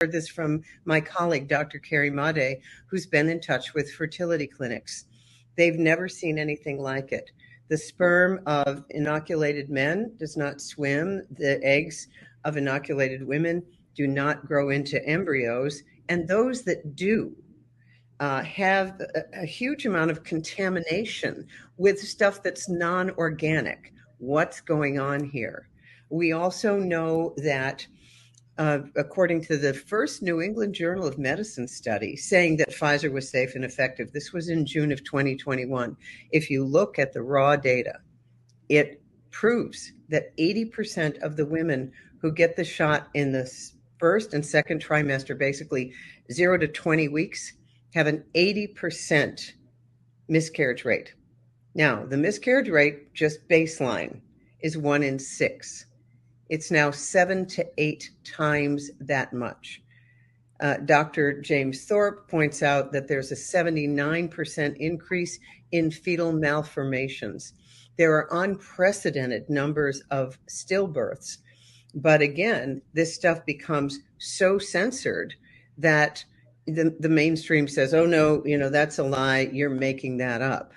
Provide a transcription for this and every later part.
heard this from my colleague, Dr. Carrie Made, who's been in touch with fertility clinics. They've never seen anything like it. The sperm of inoculated men does not swim. The eggs of inoculated women do not grow into embryos. And those that do have a huge amount of contamination with stuff that's non-organic. What's going on here? We also know that according to the first New England Journal of Medicine study saying that Pfizer was safe and effective, this was in June of 2021. If you look at the raw data, it proves that 80% of the women who get the shot in the first and second trimester, basically 0 to 20 weeks, have an 80% miscarriage rate. Now, the miscarriage rate, just baseline, is 1 in 6. It's now 7 to 8 times that much. Dr. James Thorpe points out that there's a 79% increase in fetal malformations. There are unprecedented numbers of stillbirths. But again, this stuff becomes so censored that the mainstream says, oh, no, that's a lie. You're making that up.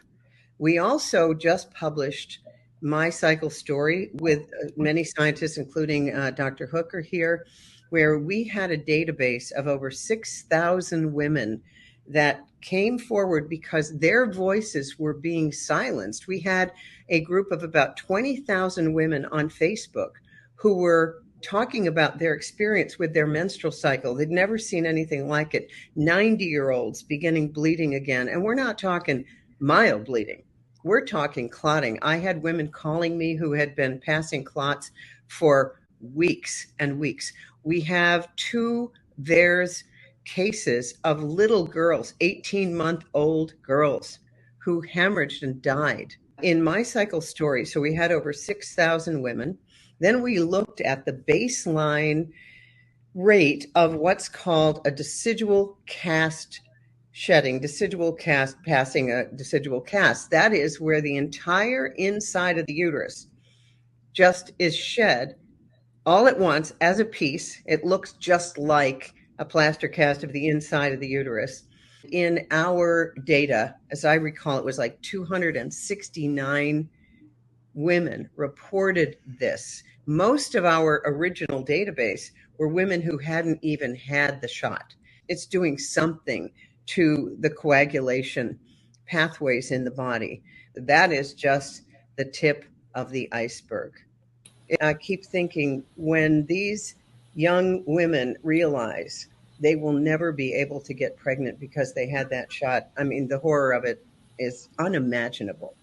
We also just published My Cycle Story with many scientists, including Dr. Hooker here, where we had a database of over 6,000 women that came forward because their voices were being silenced. We had a group of about 20,000 women on Facebook who were talking about their experience with their menstrual cycle. They'd never seen anything like it. 90-year-olds beginning bleeding again. And we're not talking mild bleeding. We're talking clotting. I had women calling me who had been passing clots for weeks and weeks. We have 2 VAERS cases of little girls, 18-month-old girls, who hemorrhaged and died. In My Cycle Story, so we had over 6,000 women. Then we looked at the baseline rate of what's called a decidual cast shedding, passing a decidual cast. That is where the entire inside of the uterus just is shed all at once as a piece. It looks just like a plaster cast of the inside of the uterus. In our data, as I recall, it was like 269 women reported this. Most of our original database were women who hadn't even had the shot. It's doing something to the coagulation pathways in the body. That is just the tip of the iceberg. I keep thinking, when these young women realize they will never be able to get pregnant because they had that shot, I mean, the horror of it is unimaginable.